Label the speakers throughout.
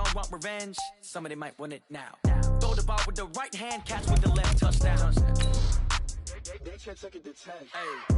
Speaker 1: might want revenge, somebody might want it now. Throw the ball with the right hand, catch with the left, touchdown.
Speaker 2: They can't take it to 10.
Speaker 1: Hey.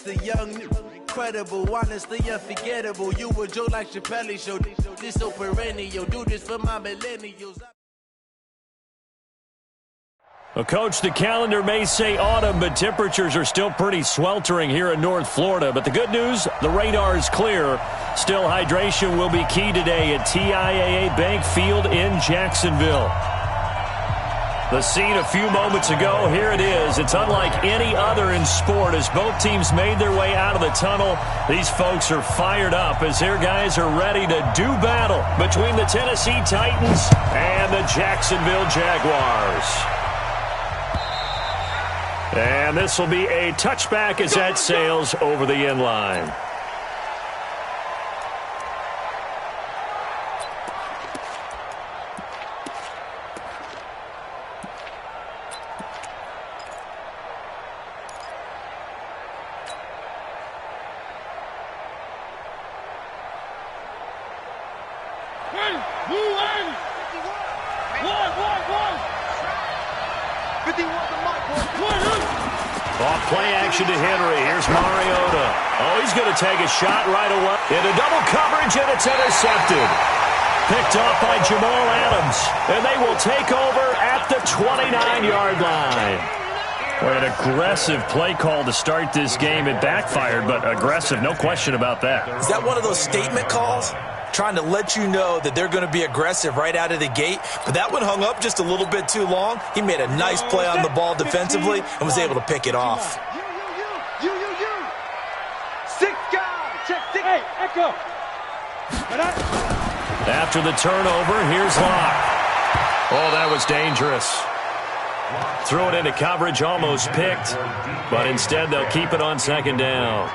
Speaker 3: The young, incredible, honestly unforgettable. You a Joe like Chappelle show. This so perennial. Do this for my millennials.
Speaker 4: Well, Coach, the calendar may say autumn, but temperatures are still pretty sweltering here in North Florida. But the good news, the radar is clear. Still, hydration will be key today at TIAA Bank Field in Jacksonville. The scene a few moments ago, here it is. It's unlike any other in sport as both teams made their way out of the tunnel. These folks are fired up as their guys are ready to do battle between the Tennessee Titans and the Jacksonville Jaguars. And this will be a touchback as that sails over the end line.
Speaker 5: Off play action to Henry. Here's Mariota. Oh, he's going to take a shot right away. Into double coverage, and it's intercepted. Picked off by Jamal Adams. And they will take over at the 29-yard line.
Speaker 4: Well, an aggressive play call to start this game. It backfired, but aggressive, no question about that.
Speaker 6: Is that one of those statement calls? Trying to let you know that they're going to be aggressive right out of the gate. But that one hung up just a little bit too long. He made a nice play on the ball defensively and was able to pick it off.
Speaker 2: You. 6 guys. Check 6. Hey, echo.
Speaker 4: After the turnover, here's Locke. Oh, that was dangerous. Threw it into coverage, almost picked. But instead, they'll keep it on second down.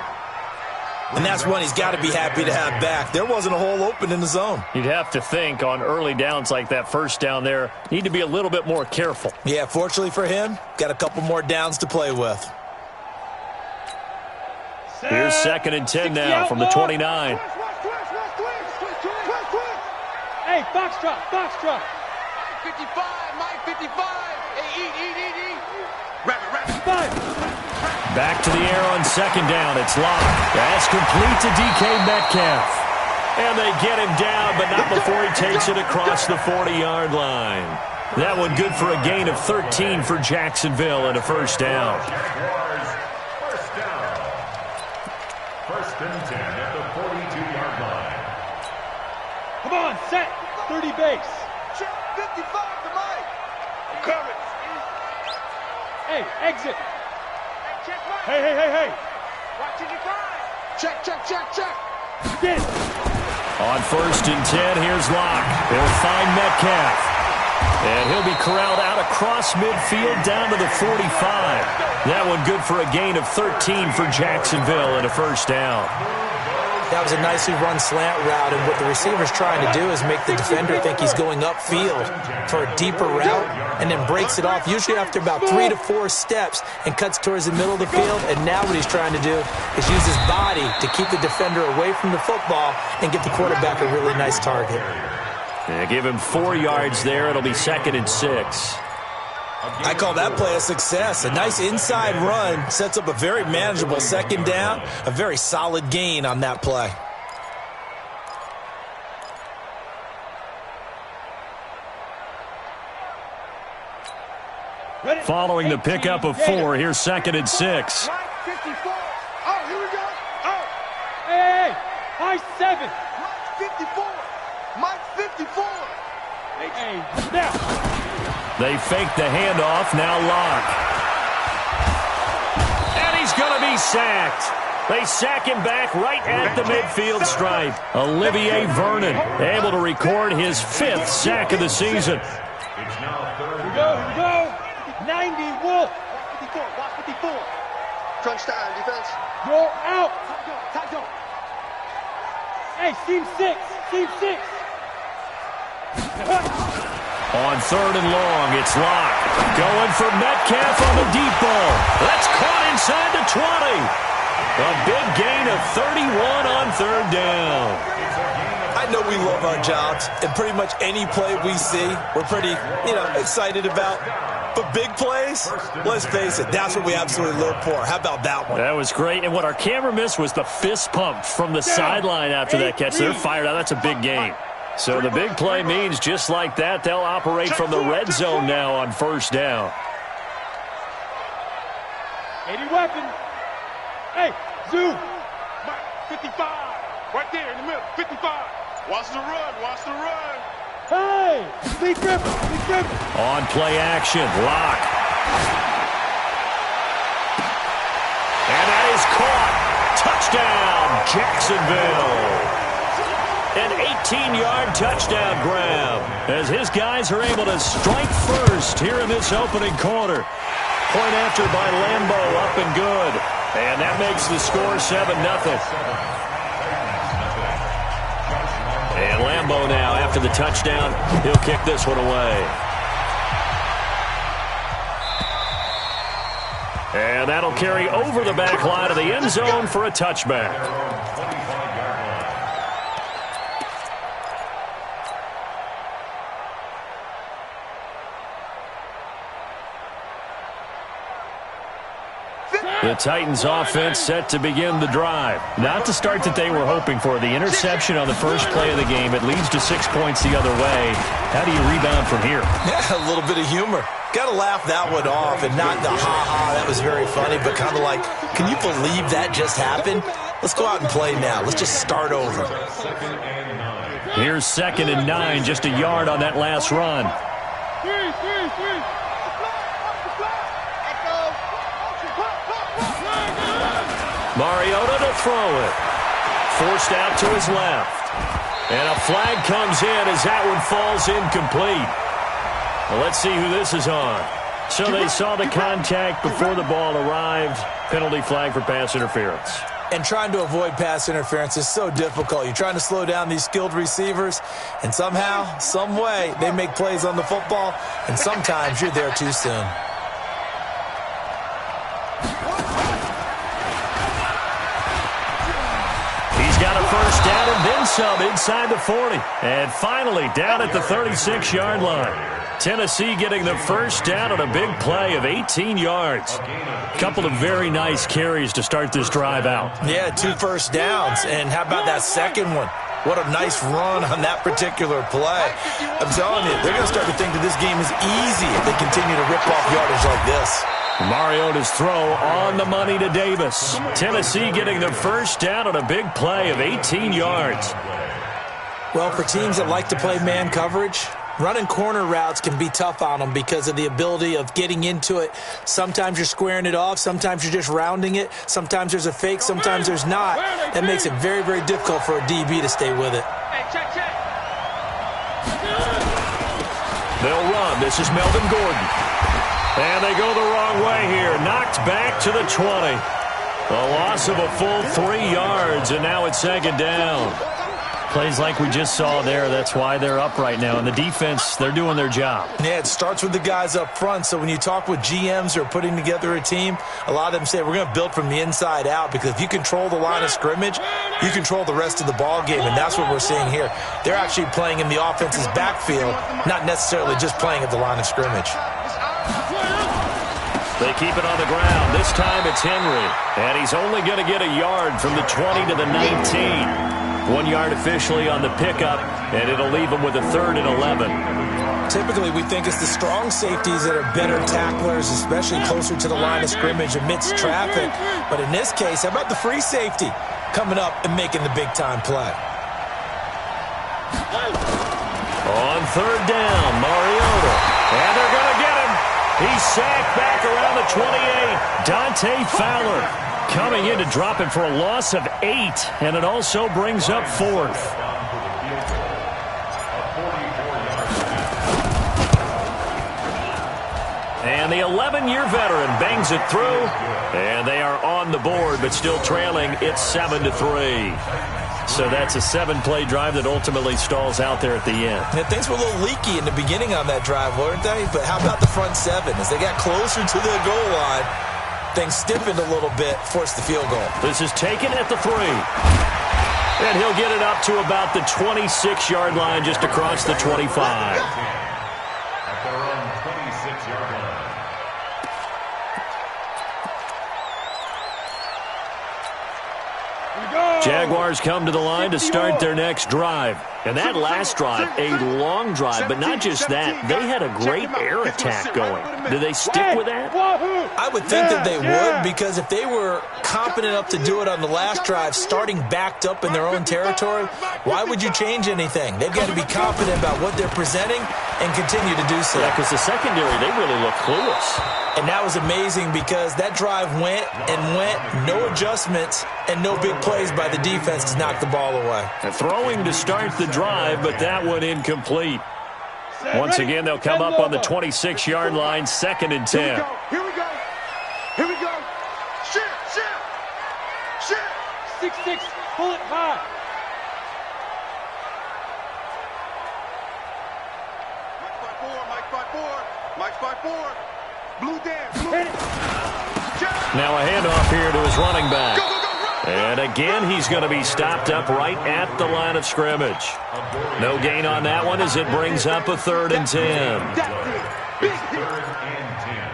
Speaker 6: And that's one he's got to be happy to have back. There wasn't a hole open in the zone.
Speaker 4: You'd have to think on early downs like that first down there, need to be a little bit more careful.
Speaker 6: Yeah, fortunately for him, got a couple more downs to play with.
Speaker 4: Here's 2nd and 10 now from the 29.
Speaker 2: Hey, box drop.
Speaker 1: 55, Mike 55. Hey, eat.
Speaker 2: Rapid.
Speaker 4: Back to the air on second down. It's Locke. That's complete to DK Metcalf. And they get him down, but not before he takes it across the 40-yard line. That one good for a gain of 13 for Jacksonville and a first down.
Speaker 7: First and 10 at the 42-yard line.
Speaker 2: Come on, set. 30 base.
Speaker 1: Check 55 to Mike.
Speaker 2: I'm coming. Hey, exit. Hey.
Speaker 1: Watching your time. Check.
Speaker 2: Again.
Speaker 4: On first and 10, here's Locke. They'll find Metcalf. And he'll be corralled out across midfield down to the 45. That one good for a gain of 13 for Jacksonville and a first down.
Speaker 6: That was a nicely run slant route, and what the receiver's trying to do is make the defender think he's going upfield for a deeper route and then breaks it off, usually after about 3 to 4 steps, and cuts towards the middle of the field. And now what he's trying to do is use his body to keep the defender away from the football and get the quarterback a really nice target.
Speaker 4: Yeah, give him 4 yards there. It'll be 2nd and 6.
Speaker 6: I call that play a success. A nice inside run sets up a very manageable second down, a very solid gain on that play.
Speaker 4: Following the pickup of 4, here's 2nd and 6.
Speaker 2: Mike 54. Oh, here we go. Oh. Hey. High 7.
Speaker 1: Mike 54.
Speaker 2: Hey, now.
Speaker 4: They fake the handoff, now Locke. And he's going to be sacked. They sack him back right at the midfield stripe. Olivier Vernon able to record his 5th sack of the season.
Speaker 7: It's now third
Speaker 2: Here
Speaker 7: down.
Speaker 2: we go. 90, Wolf.
Speaker 8: 54, watch 54. Crunch time, defense.
Speaker 2: Go out. Hey, team 6. Team 6.
Speaker 4: On 3rd and long, it's Locke. Going for Metcalf on the deep ball. That's caught inside the 20. A big gain of 31 on 3rd down.
Speaker 6: I know we love our jobs, and pretty much any play we see, we're pretty, excited about. But big plays, let's face it, that's what we absolutely live for. How about that one?
Speaker 4: That was great. And what our camera missed was the fist pump from the sideline after that catch. They're fired out. That's a big gain. So the big play means just like that, they'll operate from the red zone now on 1st down.
Speaker 2: 80 weapon. Hey, Zoo.
Speaker 9: 55. Right there in the middle. 55. Watch the run. Watch the run.
Speaker 2: Hey, Lee Griffin.
Speaker 4: On play action, Locke. And that is caught. Touchdown, Jacksonville. An 18-yard touchdown grab as his guys are able to strike first here in this opening quarter. Point after by Lambo, up and good. And that makes the score 7-0. And Lambo now, after the touchdown, he'll kick this one away. And that'll carry over the back line of the end zone for a touchback. The Titans offense set to begin the drive. Not the start that they were hoping for. The interception on the first play of the game. It leads to 6 points the other way. How do you rebound from here?
Speaker 6: Yeah, a little bit of humor. Got to laugh that one off and not the ha-ha, that was very funny, but kind of like, can you believe that just happened? Let's go out and play now. Let's just start over.
Speaker 4: Here's 2nd and 9, just a yard on that last run. Mariota to throw it. Forced out to his left. And a flag comes in as that one falls incomplete. Well, let's see who this is on. So they saw the contact before the ball arrived. Penalty flag for pass interference.
Speaker 6: And trying to avoid pass interference is so difficult. You're trying to slow down these skilled receivers, and somehow, some way, they make plays on the football, and sometimes you're there too soon.
Speaker 4: Got a first down and then some inside the 40. And finally down at the 36-yard line. Tennessee getting the first down on a big play of 18 yards. Couple of very nice carries to start this drive out.
Speaker 6: Yeah, 2 first downs. And how about that second one? What a nice run on that particular play. I'm telling you, they're going to start to think that this game is easy if they continue to rip off yardage like this.
Speaker 4: Mariota's throw on the money to Davis. Tennessee getting the first down on a big play of 18 yards.
Speaker 6: Well, for teams that like to play man coverage, running corner routes can be tough on them because of the ability of getting into it. Sometimes you're squaring it off. Sometimes you're just rounding it. Sometimes there's a fake. Sometimes there's not. That makes it very, very difficult for a DB to stay with it.
Speaker 4: They'll run. This is Melvin Gordon. And they go the wrong way here. Knocked back to the 20. A loss of a full 3 yards, and now it's 2nd down. Plays like we just saw there. That's why they're up right now. And the defense, they're doing their job.
Speaker 6: Yeah, it starts with the guys up front. So when you talk with GMs who are putting together a team, a lot of them say we're going to build from the inside out, because if you control the line of scrimmage, you control the rest of the ball game, and that's what we're seeing here. They're actually playing in the offense's backfield, not necessarily just playing at the line of scrimmage.
Speaker 4: They keep it on the ground. This time it's Henry. And he's only going to get a yard from the 20 to the 19. 1 yard officially on the pickup, and it'll leave him with a 3rd and 11.
Speaker 6: Typically, we think it's the strong safeties that are better tacklers, especially closer to the line of scrimmage amidst traffic. But in this case, how about the free safety coming up and making the big-time play?
Speaker 4: On 3rd down, Mariota. And they're going to get him. He's sacked back around the 28. Dante Fowler. Coming in to drop it for a loss of 8, and it also brings up 4th. And the 11-year veteran bangs it through, and they are on the board, but still trailing. It's 7-3. So that's a 7-play drive that ultimately stalls out there at the end.
Speaker 6: And things were a little leaky in the beginning on that drive, weren't they? But how about the front 7? As they got closer to the goal line, things stiffened a little bit, forced the field goal.
Speaker 4: This is taken at the 3. And he'll get it up to about the 26-yard line, just across the 25.
Speaker 7: At their own 26-yard line.
Speaker 4: Jaguars come to the line to start their next drive. And that last drive, a long drive, but not just that. They had a great air attack going. Do they stick with that?
Speaker 6: I would think that they would, because if they were competent enough to do it on the last drive, starting backed up in their own territory, why would you change anything? They've got to be confident about what they're presenting and continue to do so.
Speaker 4: Yeah, because the secondary, they really look clueless.
Speaker 6: And that was amazing because that drive went and went, no adjustments, and no big plays by the defense to knock the ball away.
Speaker 4: And throwing to start the drive, but that one incomplete. Once again, they'll come up on the 26-yard line, 2nd and 10.
Speaker 9: Here we go. Here we go. Shift.
Speaker 2: 6-6, pull it high.
Speaker 9: Mike's by 4. Blue Dan.
Speaker 4: Now a handoff here to his running back.
Speaker 9: Go, run.
Speaker 4: And again, he's going to be stopped up right at the line of scrimmage. No gain on that one as it brings up a 3rd and 10.
Speaker 7: It's 3rd and 10.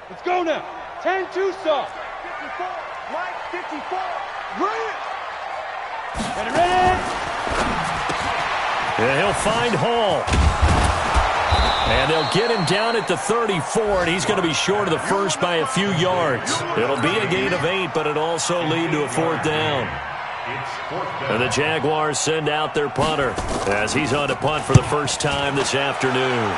Speaker 2: Let's go now. 10-2 soft.
Speaker 9: 54. Mike, 54. Run.
Speaker 2: Ready.
Speaker 4: And he'll find Hall. And they'll get him down at the 34, and he's going to be short of the first by a few yards. It'll be a gain of 8, but it'll also lead to a 4th down. And the Jaguars send out their punter as he's on to punt for the first time this afternoon.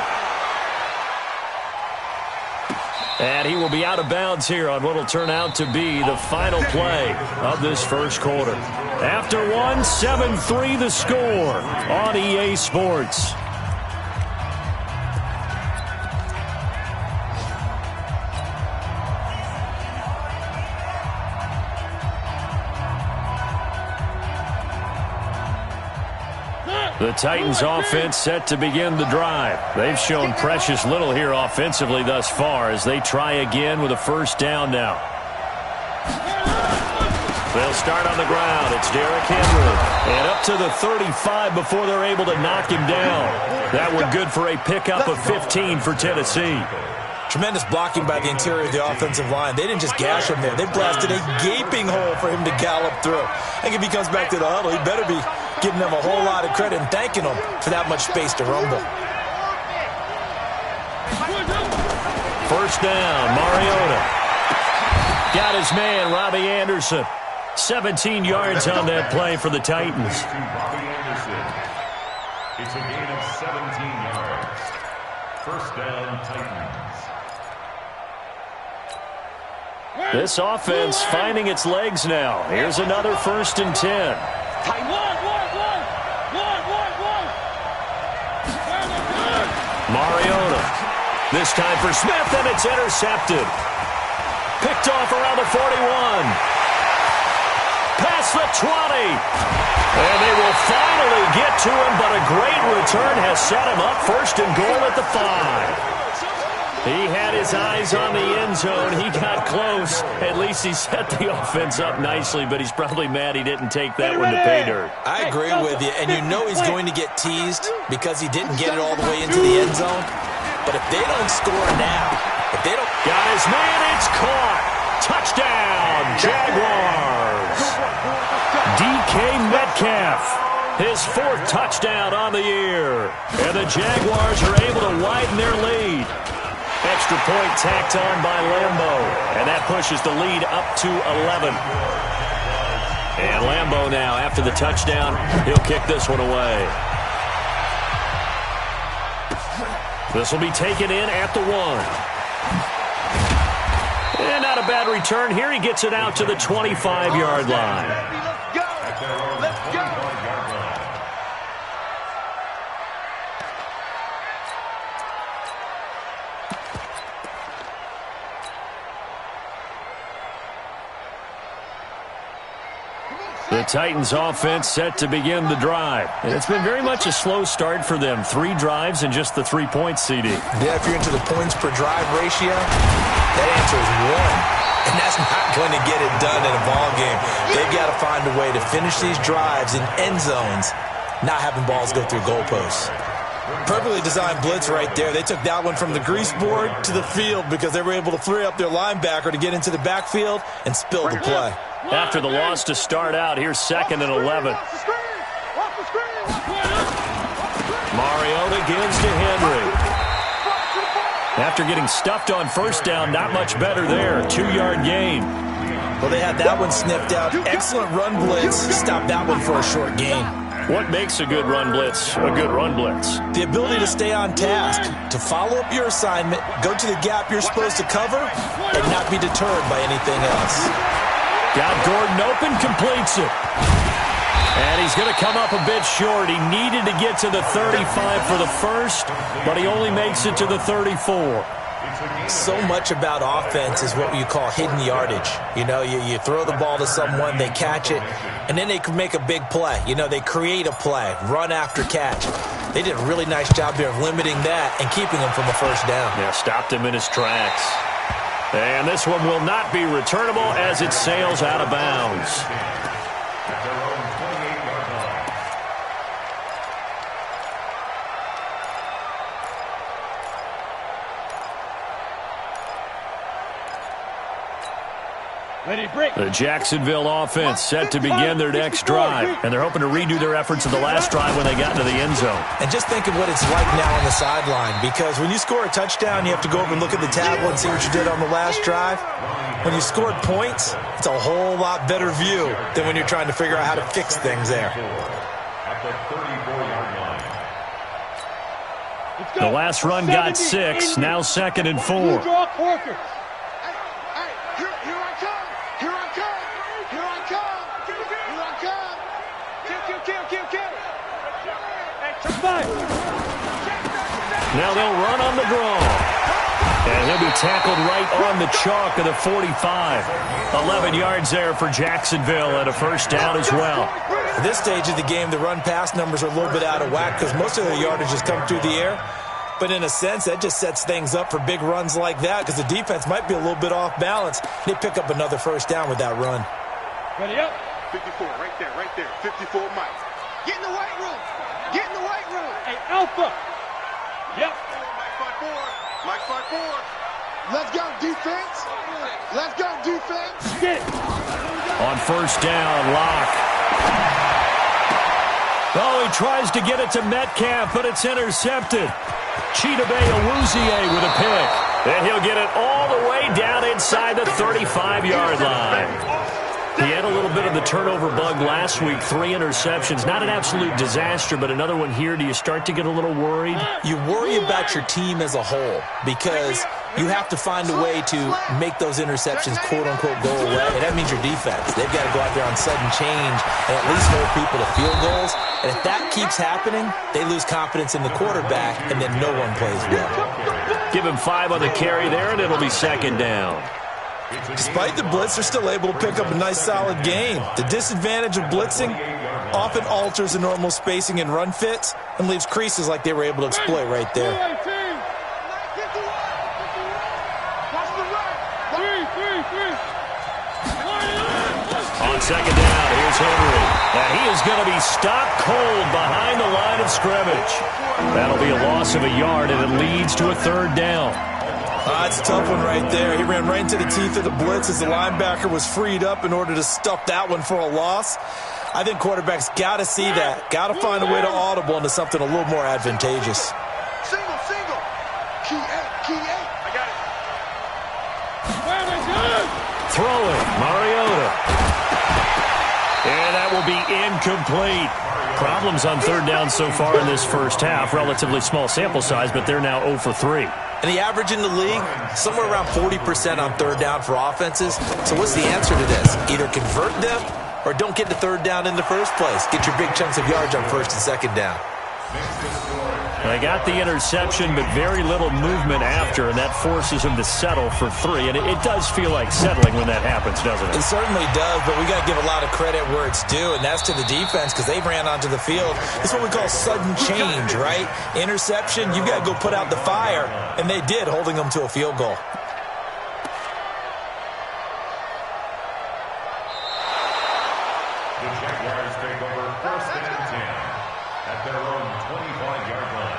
Speaker 4: And he will be out of bounds here on what will turn out to be the final play of this first quarter. After 1, 7-3 the score on EA Sports. The Titans offense set to begin the drive. They've shown precious little here offensively thus far as they try again with a first down now. They'll start on the ground. It's Derrick Henry. And up to the 35 before they're able to knock him down. That one good for a pickup of 15 for Tennessee.
Speaker 6: Tremendous blocking by the interior of the offensive line. They didn't just gash him there. They blasted a gaping hole for him to gallop through. I think if he comes back to the huddle, he better be giving them a whole lot of credit and thanking them for that much space to rumble.
Speaker 4: First down, Mariota. Got his man, Robbie Anderson. 17 yards on that play for the Titans.
Speaker 7: It's a gain of 17 yards. First down, Titans.
Speaker 4: This offense finding its legs now. Here's another 1st and 10. Mariota. This time for Smith, and it's intercepted. Picked off around the 41. Past the 20. And they will finally get to him, but a great return has set him up 1st and goal at the 5. He had his eyes on the end zone. He got close. At least he set the offense up nicely, but he's probably mad he didn't take that one to pay dirt.
Speaker 6: I agree with you, and you know he's going to get teased because he didn't get it all the way into the end zone. But if they don't score now, if they don't...
Speaker 4: Got his man, it's caught. Touchdown, Jaguars. DK Metcalf, his 4th touchdown on the year. And the Jaguars are able to widen their lead. Extra point tacked on by Lambeau. And that pushes the lead up to 11. And Lambeau now, after the touchdown, he'll kick this one away. This will be taken in at the 1. And not a bad return here. He gets it out to the 25-yard line.
Speaker 9: Let's go. Let's go.
Speaker 4: The Titans offense set to begin the drive. And it's been very much a slow start for them. 3 drives and just the 3 points, CD.
Speaker 6: Yeah, if you're into the points per drive ratio, that answer is 1. And that's not going to get it done in a ball game. They've got to find a way to finish these drives in end zones, not having balls go through goalposts. Perfectly designed blitz right there. They took that one from the grease board to the field because they were able to free up their linebacker to get into the backfield and spill the play.
Speaker 4: After the loss to start out, here's 2nd and 11. Mariota gives to Henry. After getting stuffed on first down, not much better there. 2-yard gain.
Speaker 6: Well, they had that one sniffed out. Excellent run blitz. Stopped that one for a short gain.
Speaker 4: What makes a good run blitz a good run blitz?
Speaker 6: The ability to stay on task, to follow up your assignment, go to the gap you're supposed to cover, and not be deterred by anything else.
Speaker 4: Got Gordon open, completes it. And he's going to come up a bit short. He needed to get to the 35 for the first, but he only makes it to the 34.
Speaker 6: So much about offense is what you call hidden yardage. You know, you throw the ball to someone, they catch it, and then they can make a big play. You know, they create a play, run after catch. They did a really nice job there of limiting that and keeping him from a first down.
Speaker 4: Yeah, stopped him in his tracks. And this one will not be returnable as it sails out of bounds. The Jacksonville offense set to begin their next drive, and they're hoping to redo their efforts in the last drive when they got into the end zone.
Speaker 6: And just think of what it's like now on the sideline, because when you score a touchdown, you have to go over and look at the tablet and see what you did on the last drive. When you scored points, it's a whole lot better view than when you're trying to figure out how to fix things there.
Speaker 4: The last run got 6, now 2nd and 4. Now they'll run on the draw. And he'll be tackled right on the chalk of the 45. 11 yards there for Jacksonville and a first down as well.
Speaker 6: At this stage of the game, the run-pass numbers are a little bit out of whack because most of their yardage has come through the air. But in a sense, that just sets things up for big runs like that because the defense might be a little bit off balance. They pick up another first down with that run.
Speaker 9: Ready up. 54, right there, right there. 54, Mike. Get in the weight room. Get in the weight room.
Speaker 2: Hey, Alpha. Yep.
Speaker 9: Mike 5-4. Mike 5-4.
Speaker 8: Let's go, defense. Let's go, defense.
Speaker 2: Get it.
Speaker 4: On first down, Locke. Oh, he tries to get it to Metcalf, but it's intercepted. Chidobe Awuzie with a pick. And he'll get it all the way down inside the 35-yard line. He had a little bit of the turnover bug last week, 3 interceptions. Not an absolute disaster, but another one here. Do you start to get a little worried?
Speaker 6: You worry about your team as a whole because you have to find a way to make those interceptions, quote-unquote, go away. And that means your defense. They've got to go out there on sudden change and at least hold people to field goals. And if that keeps happening, they lose confidence in the quarterback, and then no one plays well.
Speaker 4: Give him 5 on the carry there, and it'll be 2nd down.
Speaker 6: Despite the blitz, they're still able to pick up a nice, solid gain. The disadvantage of blitzing often alters the normal spacing and run fits and leaves creases like they were able to exploit right there.
Speaker 4: On 2nd down, here's Henry. And he is going to be stopped cold behind the line of scrimmage. That'll be a loss of a yard, and it leads to a 3rd down.
Speaker 6: That's a tough one right there. He ran right into the teeth of the blitz as the linebacker was freed up in order to stuff that one for a loss. I think quarterbacks got to see that. Got to find a way to audible into something a little more advantageous.
Speaker 8: Single, single. Key 8, key 8.
Speaker 9: I got it.
Speaker 4: Throwing, Mariota. incomplete. Problems on third down so far in this first half. Relatively small sample size, but they're now 0 for 3.
Speaker 6: And the average in the league, somewhere around 40% on third down for offenses. So what's the answer to this? Either convert them or don't get to third down in the first place. Get your big chunks of yards on first and second down.
Speaker 4: They got the interception, but very little movement after, and that forces him to settle for 3. And it does feel like settling when that happens, doesn't it?
Speaker 6: It certainly does, but we got to give a lot of credit where it's due, and that's to the defense because they ran onto the field. It's what we call sudden change, right? Interception, you got to go put out the fire, and they did, holding them to a field goal.
Speaker 7: The Jaguars take over first and 10 at their own 25-yard line.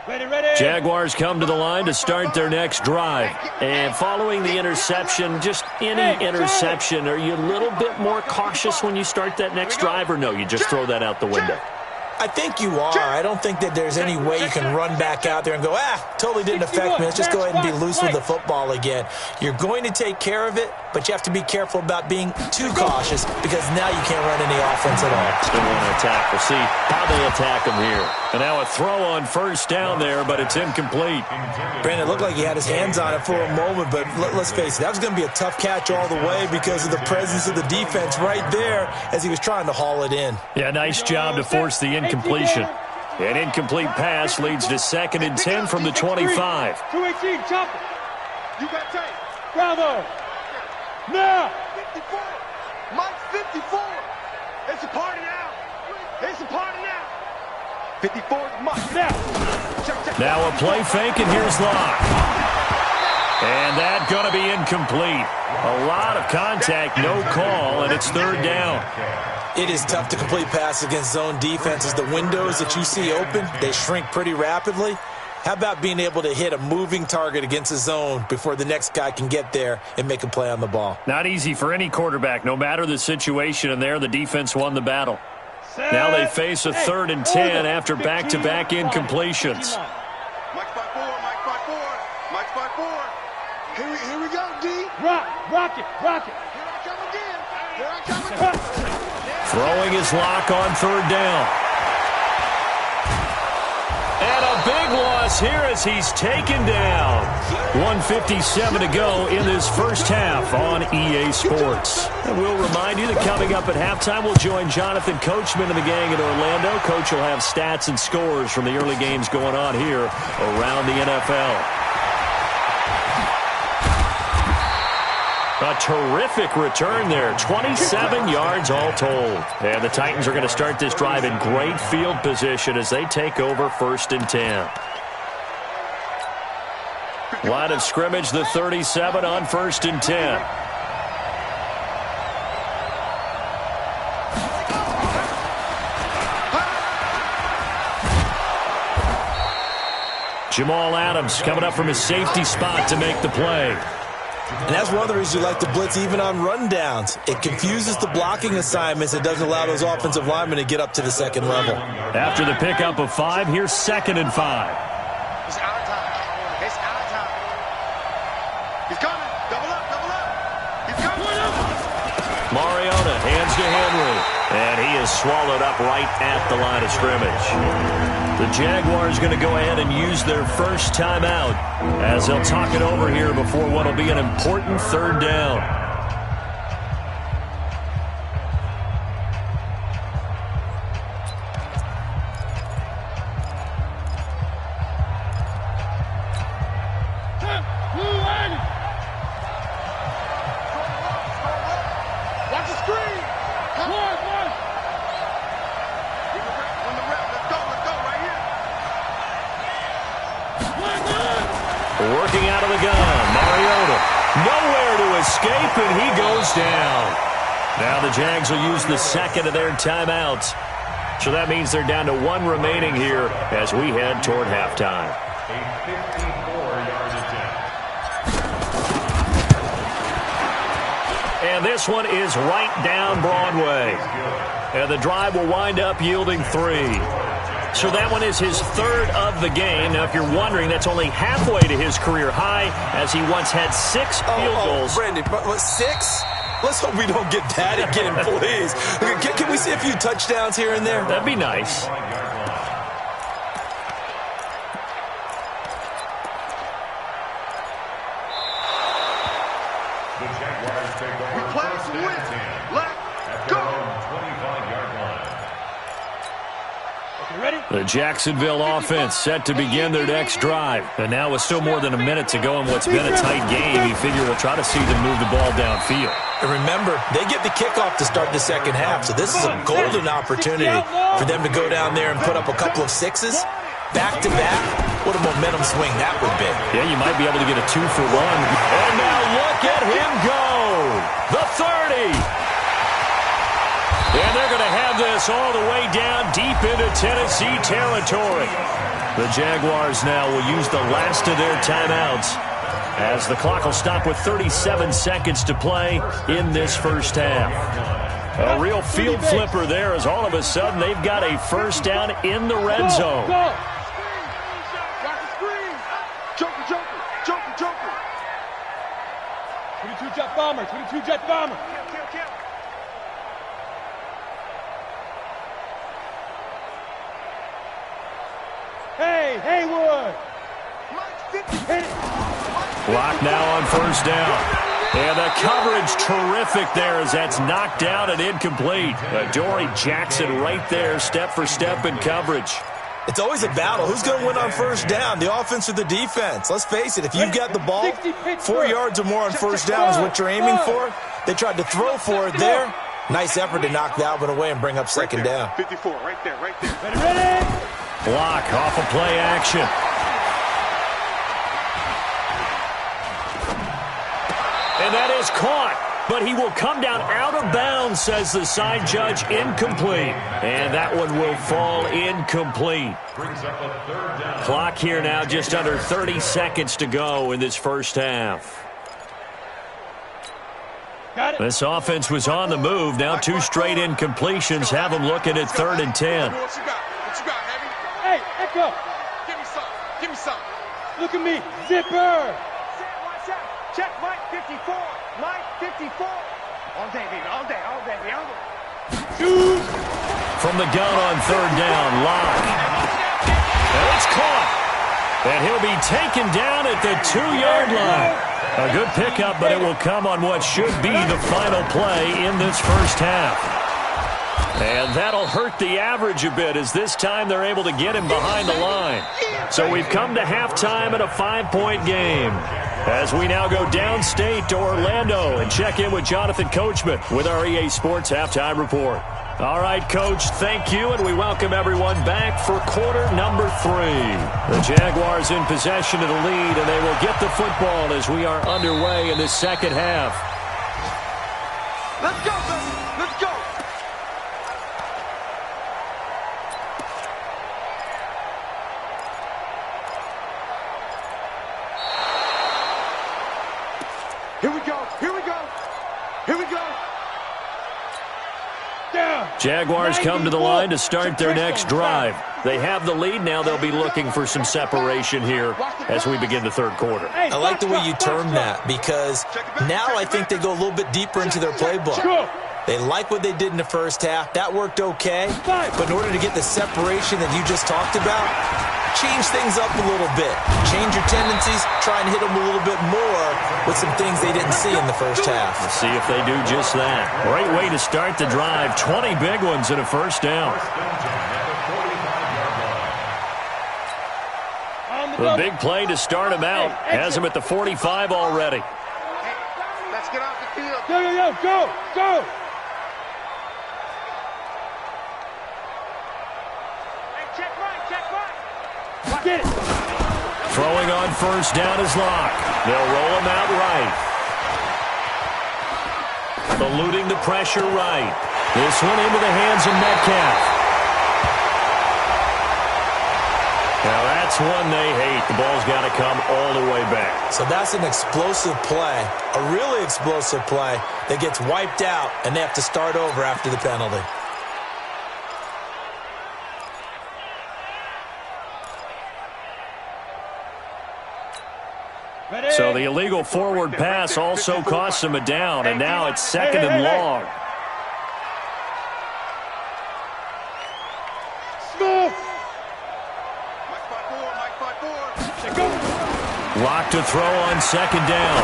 Speaker 2: Ready.
Speaker 4: Jaguars come to the line to start their next drive. And following the interception, just any interception, are you a little bit more cautious when you start that next drive, or no, you just throw that out the window?
Speaker 6: I think you are. I don't think that there's any way you can run back out there and go, totally didn't affect me. Let's just go ahead and be loose with the football again. You're going to take care of it, but you have to be careful about being too cautious because now you can't run any offense at all.
Speaker 4: Still want to attack. We'll see how they attack him here. And now a throw on first down there, but it's incomplete.
Speaker 6: Brandon, it looked like he had his hands on it for a moment, but let's face it, that was going to be a tough catch all the way because of the presence of the defense right there as he was trying to haul it in.
Speaker 4: Yeah, nice job to force the incompletion. An incomplete pass leads to 2nd and 10 from the 25.
Speaker 2: 218, chop it.
Speaker 9: You got tape.
Speaker 2: Bravo. Now.
Speaker 9: 54. Mike's 54. It's a party now. It's a party now. 54 is Mike.
Speaker 2: Now.
Speaker 9: Check.
Speaker 4: Now a play fake, and here's Locke. And that's going to be incomplete. A lot of contact, no call, and it's third down.
Speaker 6: It is tough to complete passes against zone defenses. The windows that you see open, they shrink pretty rapidly. How about being able to hit a moving target against a zone before the next guy can get there and make a play on the ball?
Speaker 4: Not easy for any quarterback, no matter the situation, and there the defense won the battle. Now they face a 3rd and 10 after back-to-back incompletions.
Speaker 9: Mike's by 4. Mike's by 4. Mike's by 4. Here we go, D.
Speaker 2: Rock it.
Speaker 9: Here I come again. Here I come again.
Speaker 4: Throwing his Lock on third down. And a big loss here as he's taken down. 1:57 to go in this first half on EA Sports. And we'll remind you that coming up at halftime, we'll join Jonathan Coachman and the gang in Orlando. Coach will have stats and scores from the early games going on here around the NFL. A terrific return there. 27 yards all told. And the Titans are going to start this drive in great field position as they take over 1st and 10. Line of scrimmage, the 37 on 1st and 10. Jamal Adams coming up from his safety spot to make the play.
Speaker 6: And that's one of the reasons you like to blitz even on rundowns. It confuses the blocking assignments. It doesn't allow those offensive linemen to get up to the second level.
Speaker 4: After the pickup of 5, here's 2nd and 5.
Speaker 9: It's our time. It's our time. He's coming. Double up. He's coming.
Speaker 4: Mariota hands to Henry. And he is swallowed up right at the line of scrimmage. The Jaguars going to go ahead and use their first timeout as they'll talk it over here before what will be an important third down.
Speaker 9: Watch the screen. Come on. Win the rep. Let's go right here.
Speaker 4: Working out of the gun, Mariota. Nowhere to escape, and he goes down. Now the Jags will use the 2nd of their timeouts. So that means they're down to 1 remaining here as we head toward halftime.
Speaker 7: A 54-yard attempt.
Speaker 4: And this one is right down Broadway. And the drive will wind up yielding 3. So that one is his third of the game. Now, if you're wondering, that's only halfway to his career high, as he once had 6 field goals.
Speaker 6: Brandon, what, 6? Let's hope we don't get that again, please. Can we see a few touchdowns here and there?
Speaker 4: That'd be nice.
Speaker 7: The Jaguars take over first and 10 at their own 25-yard line.
Speaker 2: Ready?
Speaker 4: The Jacksonville offense set to begin their next drive. And now with still more than a minute to go in what's been a tight game, you figure we'll try to see them move the ball downfield.
Speaker 6: And remember, they get the kickoff to start the second half, so this is a golden opportunity for them to go down there and put up a couple of 6s. Back-to-back, what a momentum swing that would be.
Speaker 4: Yeah, you might be able to get a 2-for-1. And now look at him go! The 30! And they're going to have this all the way down deep into Tennessee territory. The Jaguars now will use the last of their timeouts, as the clock will stop with 37 seconds to play in this first half. A real field flipper there, as all of a sudden they've got a first down in the red zone.
Speaker 2: Joker. 22 jet bomber. Hey, Haywood.
Speaker 4: Block now on first down. And the coverage terrific there as that's knocked down and incomplete. Dory Jackson right there, step for step in coverage.
Speaker 6: It's always a battle. Who's going to win on first down, the offense or the defense? Let's face it, if you've got the ball, 4 yards or more on first down is what you're aiming for. They tried to throw for it there. Nice effort to knock that one away and bring up second down.
Speaker 9: 54, right there.
Speaker 2: Ready?
Speaker 4: Block off of play action. And that is caught, but he will come down out of bounds, says the side judge. Incomplete. And that one will fall incomplete.
Speaker 7: Brings up a third down.
Speaker 4: Clock here now, just under 30 seconds to go in this first half.
Speaker 2: Got it.
Speaker 4: This offense was on the move. Now 2 straight incompletions have them looking at 3rd and 10.
Speaker 9: What you got, Heavy?
Speaker 2: Hey, Echo.
Speaker 9: Give me some.
Speaker 2: Look at me. Zipper.
Speaker 9: Watch out. Check Mike 54. All day, baby.
Speaker 2: Shoot.
Speaker 4: From the gun on 3rd down, Locke. And it's caught. And he'll be taken down at the 2-yard line. A good pickup, but it will come on what should be the final play in this first half. And that'll hurt the average a bit, as this time they're able to get him behind the line. So we've come to halftime in a 5-point game, as we now go downstate to Orlando and check in with Jonathan Coachman with our EA Sports Halftime Report. All right, Coach, thank you, and we welcome everyone back for quarter number 3. The Jaguars in possession of the lead, and they will get the football as we are underway in this second half.
Speaker 9: Let's go, baby. Let's go. Here we go.
Speaker 2: Down.
Speaker 4: Jaguars come to the line to start their next drive. They have the lead. Now they'll be looking for some separation here as we begin the third quarter.
Speaker 6: I like the way you term that, because now I think they go a little bit deeper into their playbook. They like what they did in the first half. That worked okay. But in order to get the separation that you just talked about, change things up a little bit. Change your tendencies. Try and hit them a little bit more with some things they didn't see in the first half.
Speaker 4: Let's see if they do just that. Great way to start the drive. 20 big ones and a first down. The big play to start him out has him at the 45 already.
Speaker 9: Let's get off the field.
Speaker 2: Go.
Speaker 9: Check right.
Speaker 2: Get it.
Speaker 4: Throwing on first down is Locke. They'll roll him out right. Eluding the pressure right. This one into the hands of Metcalf. Now that's one they hate. The ball's got to come all the way back.
Speaker 6: So that's an explosive play, a really explosive play that gets wiped out, and they have to start over after the penalty.
Speaker 4: So the illegal forward pass also costs him a down, and now it's 2nd and long. Lock to throw on 2nd down.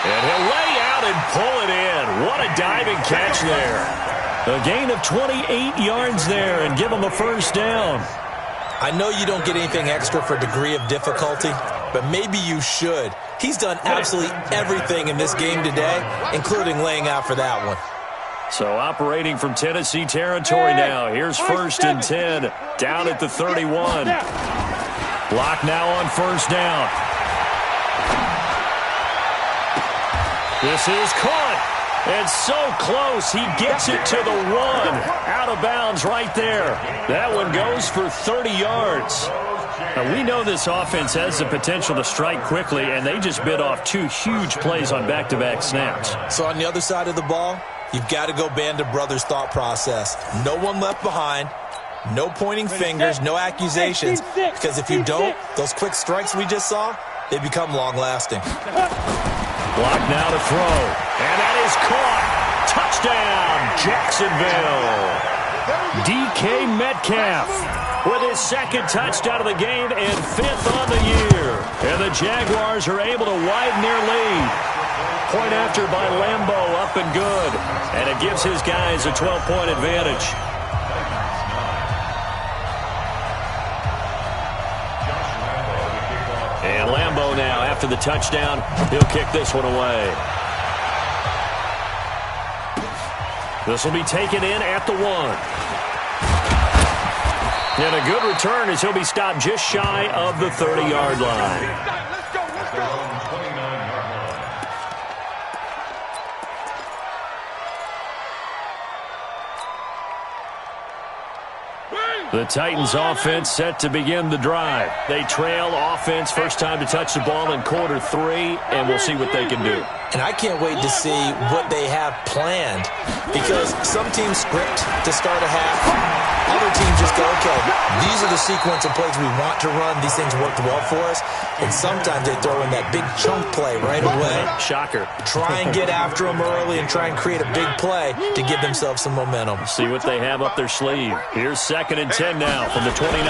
Speaker 4: And he'll lay out and pull it in. What a diving catch there. A gain of 28 yards there and give him a 1st down.
Speaker 6: I know you don't get anything extra for degree of difficulty, but maybe you should. He's done absolutely everything in this game today, including laying out for that one.
Speaker 4: So operating from Tennessee territory now. Here's 1st and 10, down at the 31. Block now on 1st down. This is caught. And so close, he gets it to the 1. Out of bounds right there. That one goes for 30 yards. Now, we know this offense has the potential to strike quickly, and they just bit off 2 huge plays on back-to-back snaps.
Speaker 6: So on the other side of the ball, you've got to go Band of Brothers thought process. No one left behind. No pointing fingers, no accusations, because if you don't, those quick strikes we just saw, they become long-lasting.
Speaker 4: Block now to throw, and that is caught. Touchdown, Jacksonville. DK Metcalf with his 2nd touchdown of the game and 5th on the year. And the Jaguars are able to widen their lead. Point after by Lambo, up and good. And it gives his guys a 12-point advantage. And Lambo now, after the touchdown, he'll kick this one away. This will be taken in at the 1. And a good return as he'll be stopped just shy of the 30-yard line. The Titans offense set to begin the drive. They trail offense, first time to touch the ball in quarter 3, and we'll see what they can do.
Speaker 6: And I can't wait to see what they have planned, because some teams script to start a half. Other teams just go, okay, these are the sequence of plays we want to run. These things worked well for us. And sometimes they throw in that big chunk play right away.
Speaker 4: Shocker.
Speaker 6: Try and get after them early and try and create a big play to give themselves some momentum.
Speaker 4: See what they have up their sleeve. Here's 2nd and 10 now from the 29.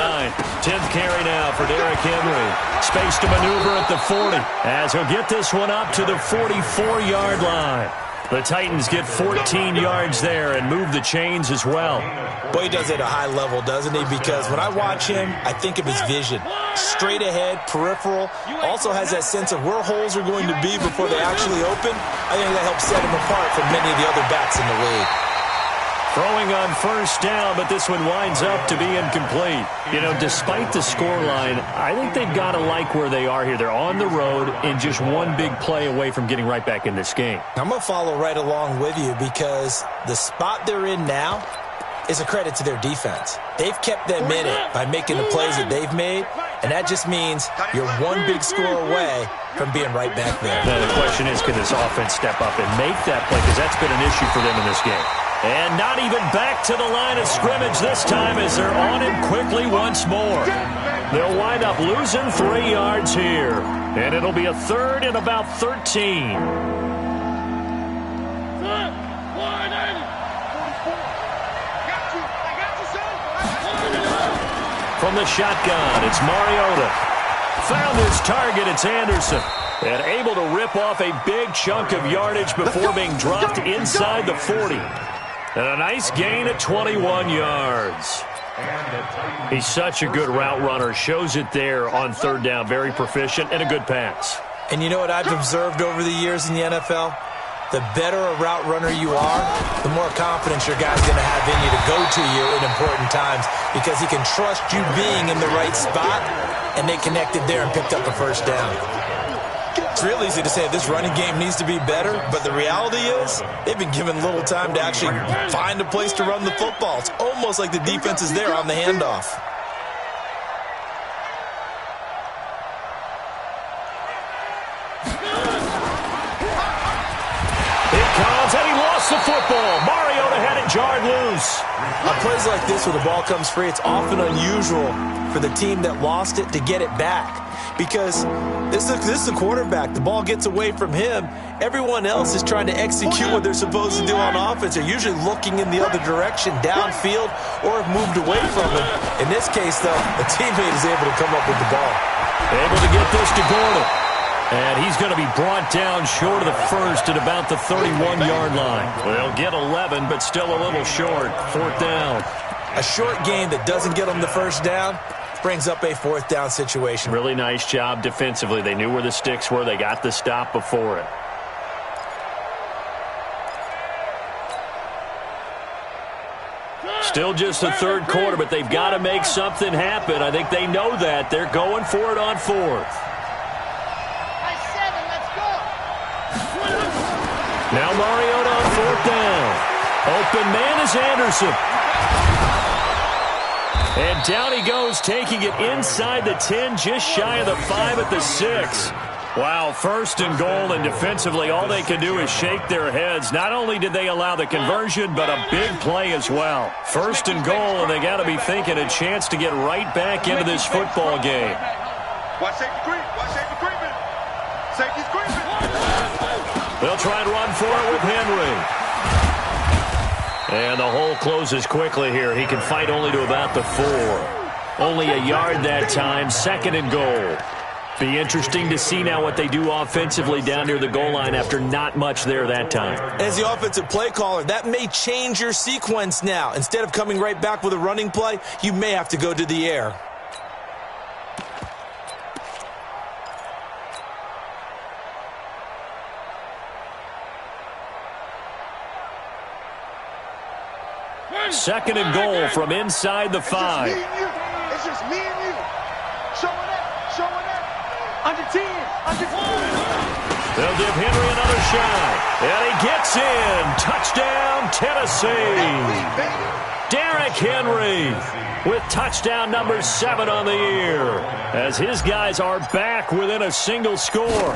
Speaker 4: 10th carry now for Derrick Henry. Space to maneuver at the 40 as he'll get this one up to the 44-yard line. The Titans get 14 yards there and move the chains as well.
Speaker 6: Boy, he does it at a high level, doesn't he? Because when I watch him, I think of his vision. Straight ahead, peripheral. Also has that sense of where holes are going to be before they actually open. I think that helps set him apart from many of the other backs in the league.
Speaker 4: Throwing on 1st down, but this one winds up to be incomplete. You know, despite the scoreline, I think they've got to like where they are here. They're on the road and just one big play away from getting right back in this game.
Speaker 6: I'm going to follow right along with you because the spot they're in now is a credit to their defense. They've kept them in it by making the plays that they've made, and that just means you're one big score away from being right back there.
Speaker 4: Now the question is, can this offense step up and make that play? Because that's been an issue for them in this game. And not even back to the line of scrimmage this time as they're on him quickly once more. They'll wind up losing 3 yards here. And it'll be a 3rd and about 13. From the shotgun, it's Mariota. Found his target, it's Anderson. And able to rip off a big chunk of yardage before being dropped inside the 40. And a nice gain at 21 yards. He's such a good route runner. Shows it there on 3rd down. Very proficient and a good pass.
Speaker 6: And you know what I've observed over the years in the NFL? The better a route runner you are, the more confidence your guy's going to have in you to go to you in important times because he can trust you being in the right spot, and they connected there and picked up a 1st down. It's real easy to say this running game needs to be better, but the reality is they've been given little time to actually find a place to run the football. It's almost like the defense is there on the handoff.
Speaker 5: lost the football. Mariota had it jarred loose.
Speaker 6: On plays like this where the ball comes free, it's often unusual for the team that lost it to get it back. Because this is the quarterback. The ball gets away from him. Everyone else is trying to execute what they're supposed to do on offense. They're usually looking in the other direction, downfield, or have moved away from it. In this case, though, a teammate is able to come up with the ball.
Speaker 5: Able to get this to Gordon. And he's going to be brought down short of the first at about the 31-yard line. They'll get 11, but still a little short. 4th down.
Speaker 6: A short game that doesn't get them the first down brings up a 4th down situation.
Speaker 5: Really nice job defensively. They knew where the sticks were. They got the stop before it. Still just the third quarter, but they've got to make something happen. I think they know that. They're going for it on 4th. Now Mariota on 4th down. Open man is Anderson. And down he goes, taking it inside the 10, just shy of the 5 at the 6. Wow, 1st and goal, and defensively all they can do is shake their heads. Not only did they allow the conversion, but a big play as well. 1st and goal, and they got to be thinking a chance to get right back into this football game.
Speaker 9: Watch safety creep. Watch safety creeping. Safety's creeping.
Speaker 5: They'll try and run for it with Henry. And the hole closes quickly here. He can fight only to about the 4. Only a yard that time. 2nd and goal. Be interesting to see now what they do offensively down near the goal line after not much there that time.
Speaker 6: As the offensive play caller, that may change your sequence now. Instead of coming right back with a running play, you may have to go to the air.
Speaker 5: Second and goal from inside the 5.
Speaker 9: It's just me and you. Showing up. Under 10.
Speaker 5: They'll give Henry another shot. And he gets in. Touchdown, Tennessee. Derrick Henry with touchdown number 7 on the year, as his guys are back within a single score.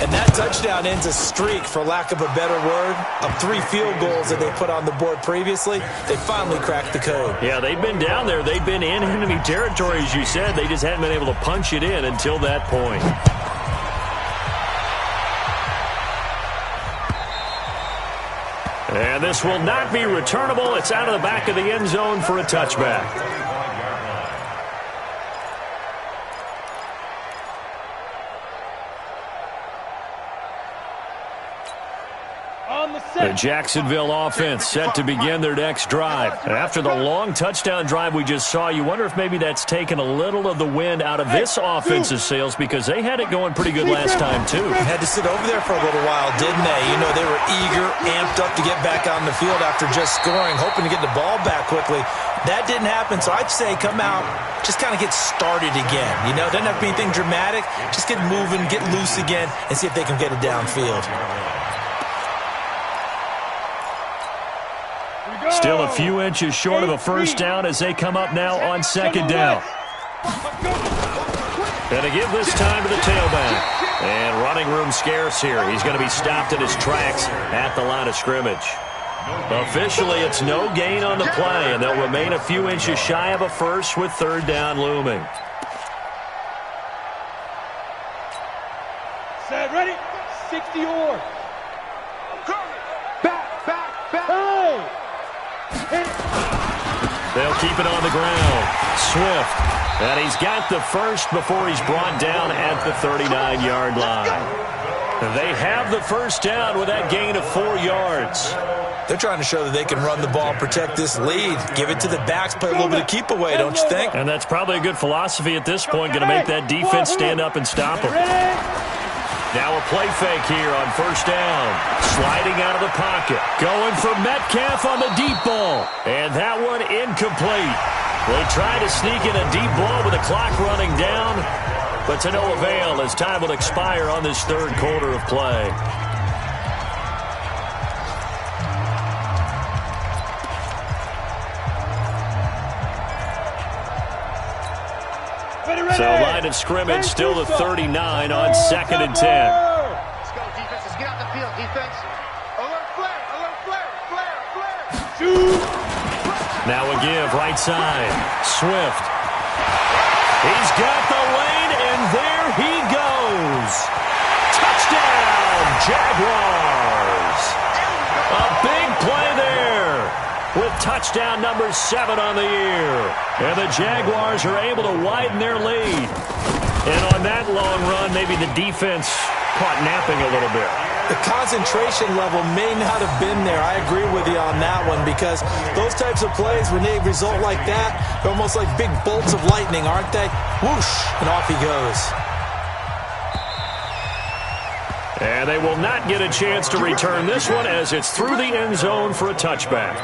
Speaker 6: And that touchdown ends a streak, for lack of a better word, of 3 field goals that they put on the board previously. They finally cracked the code.
Speaker 5: Yeah, they've been down there. They've been in enemy territory, as you said. They just hadn't been able to punch it in until that point. And this will not be returnable. It's out of the back of the end zone for a touchback. The Jacksonville offense set to begin their next drive. After the long touchdown drive we just saw, you wonder if maybe that's taken a little of the wind out of this offensive sails, because they had it going pretty good last time too.
Speaker 6: Had to sit over there for a little while, didn't they? You know, they were eager, amped up to get back on the field after just scoring, hoping to get the ball back quickly. That didn't happen, so I'd say come out, just kind of get started again. You know, doesn't have to be anything dramatic. Just get moving, get loose again, and see if they can get it downfield.
Speaker 5: Still a few inches short of a first down as they come up now on 2nd down. And to give this time to the tailback. And running room scarce here. He's going to be stopped in his tracks at the line of scrimmage. Officially, it's no gain on the play, and they'll remain a few inches shy of a first with 3rd down looming.
Speaker 2: Set, ready? 60 or. Back. Hey!
Speaker 5: They'll keep it on the ground. Swift. And he's got the first before he's brought down at the 39-yard line. They have the first down with that gain of 4 yards.
Speaker 6: They're trying to show that they can run the ball, protect this lead, give it to the backs, play a little bit of keep away, don't you think?
Speaker 5: And that's probably a good philosophy at this point, going to make that defense stand up and stop them. Now a play fake here on first down. Sliding out of the pocket. Going for Metcalf on the deep ball. And that one incomplete. They try to sneak in a deep ball with the clock running down, but to no avail as time will expire on this 3rd quarter of play. So line of scrimmage still the 39 on 2nd and 10.
Speaker 9: Let's go, defense. Let's get out the field, defense. Alert flag.
Speaker 4: Now a give, right side. Swift. He's got the lane, and there he goes. Touchdown, Jaguars. A big play there with touchdown number 7 on the year. And the Jaguars are able to widen their lead. And on that long run, maybe the defense caught napping a little bit.
Speaker 6: The concentration level may not have been there. I agree with you on that one because those types of plays, when they result like that, they're almost like big bolts of lightning, aren't they? Whoosh, and off he goes.
Speaker 4: And they will not get a chance to return this one as it's through the end zone for a touchback.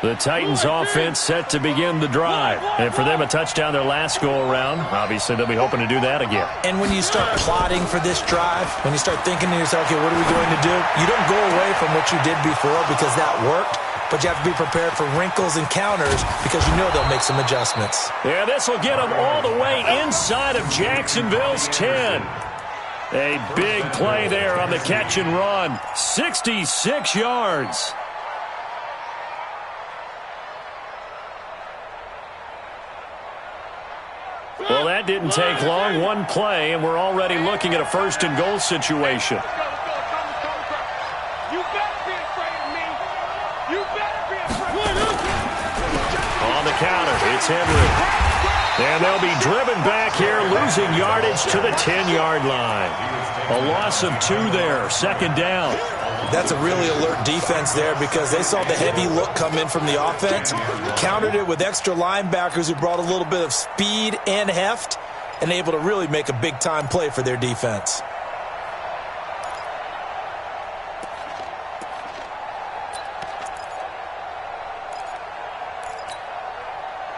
Speaker 4: The Titans offense set to begin the drive. And for them, a touchdown their last go-around. Obviously, they'll be hoping to do that again.
Speaker 6: And when you start plotting for this drive, when you start thinking to yourself, okay, what are we going to do? You don't go away from what you did before because that worked, but you have to be prepared for wrinkles and counters because you know they'll make some adjustments.
Speaker 4: Yeah, this will get them all the way inside of Jacksonville's 10. A big play there on the catch and run. 66 yards. Well, that didn't take long. One play, and we're already looking at a first and goal situation.
Speaker 2: You better be afraid of me. You better be afraid of me.
Speaker 4: On the counter, it's Henry. And they'll be driven back here, losing yardage to the 10-yard line. A loss of 2 there, second down.
Speaker 6: That's a really alert defense there because they saw the heavy look come in from the offense, countered it with extra linebackers who brought a little bit of speed and heft, and able to really make a big-time play for their defense.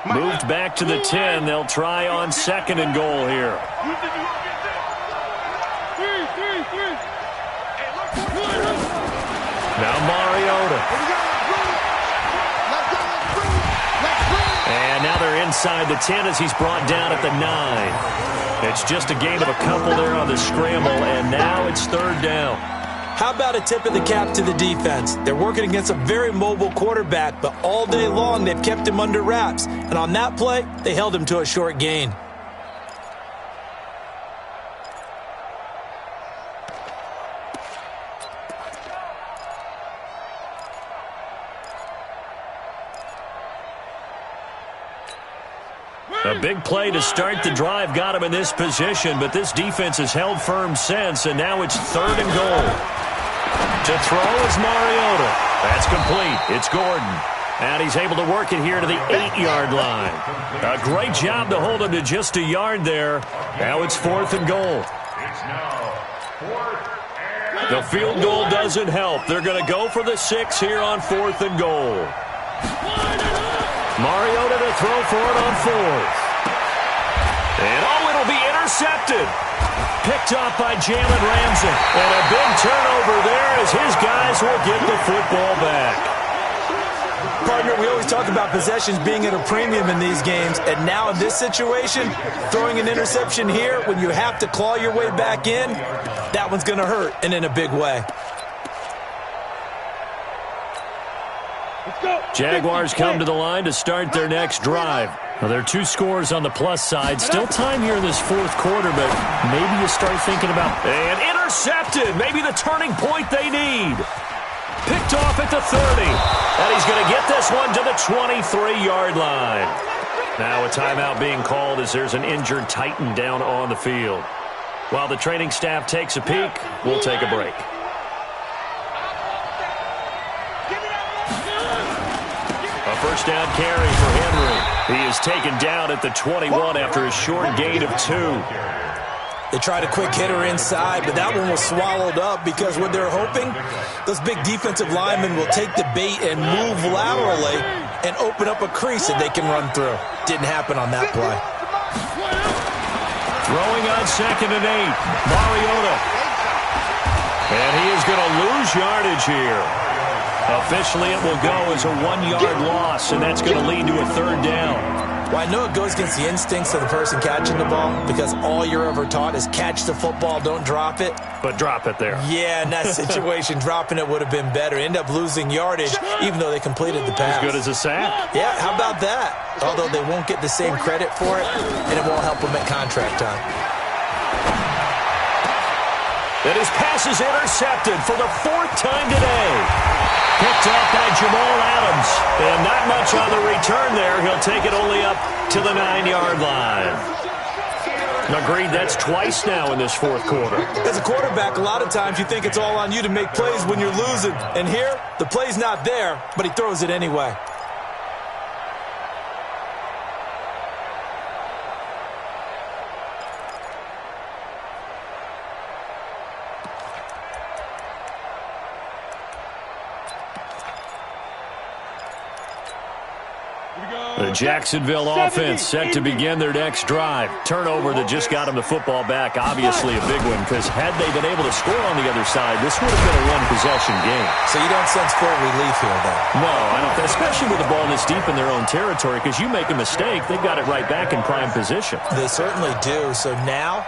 Speaker 4: Moved back to the 10. They'll try on second and goal here. Now Mariota. And now they're inside the 10 as he's brought down at the 9. It's just a gain of a couple there on the scramble, and now it's third down.
Speaker 6: How about a tip of the cap to the defense? They're working against a very mobile quarterback, but all day long they've kept him under wraps. And on that play, they held him to a short gain.
Speaker 4: A big play to start the drive got him in this position, but this defense has held firm since, and now it's third and goal. To throw is Mariota. That's complete. It's Gordon. And he's able to work it here to the 8-yard line. A great job to hold him to just a yard there. Now it's fourth and goal. The field goal doesn't help. They're going to go for the 6 here on fourth and goal. Mariota to throw for it on fourth. And it'll be intercepted. Picked off by Jalen Ramsey. And a big turnover there as his guys will get the football back.
Speaker 6: Partner, we always talk about possessions being at a premium in these games. And now in this situation, throwing an interception here when you have to claw your way back in, that one's going to hurt, and in a big way.
Speaker 4: Jaguars come to the line to start their next drive. Well, there are 2 scores on the plus side. Still time here in this fourth quarter, but maybe you start thinking about... And intercepted! Maybe the turning point they need. Picked off at the 30. And he's going to get this one to the 23-yard line. Now a timeout being called as there's an injured Titan down on the field. While the training staff takes a peek, we'll take a break. A first down carry for Henry. He is taken down at the 21 after a short gain of 2.
Speaker 6: They tried a quick hitter inside, but that one was swallowed up because what they're hoping, those big defensive linemen will take the bait and move laterally and open up a crease that they can run through. Didn't happen on that play.
Speaker 4: Throwing on second and 8, Mariota. And he is going to lose yardage here. Officially, it will go as a 1-yard loss, and that's going to lead to a 3rd down.
Speaker 6: Well, I know it goes against the instincts of the person catching the ball because all you're ever taught is catch the football, don't drop it.
Speaker 4: But drop it there.
Speaker 6: Yeah, in that situation, dropping it would have been better. End up losing yardage, even though they completed the pass.
Speaker 4: As good as a sack.
Speaker 6: Yeah, how about that? Although they won't get the same credit for it, and it won't help them at contract time.
Speaker 4: And his pass is intercepted for the 4th time today. Picked up by Jamal Adams. And not much on the return there. He'll take it only up to the 9-yard line. Agreed, that's twice now in this 4th quarter.
Speaker 6: As a quarterback, a lot of times you think it's all on you to make plays when you're losing. And here, the play's not there, but he throws it anyway.
Speaker 4: The Jacksonville offense set to begin their next drive. Turnover that just got them the football back. Obviously a big one because had they been able to score on the other side, this would have been a one-possession game.
Speaker 6: So you don't sense full relief here, though?
Speaker 4: No, I don't. Especially with the ball this deep in their own territory because you make a mistake, they've got it right back in prime position.
Speaker 6: They certainly do. So now,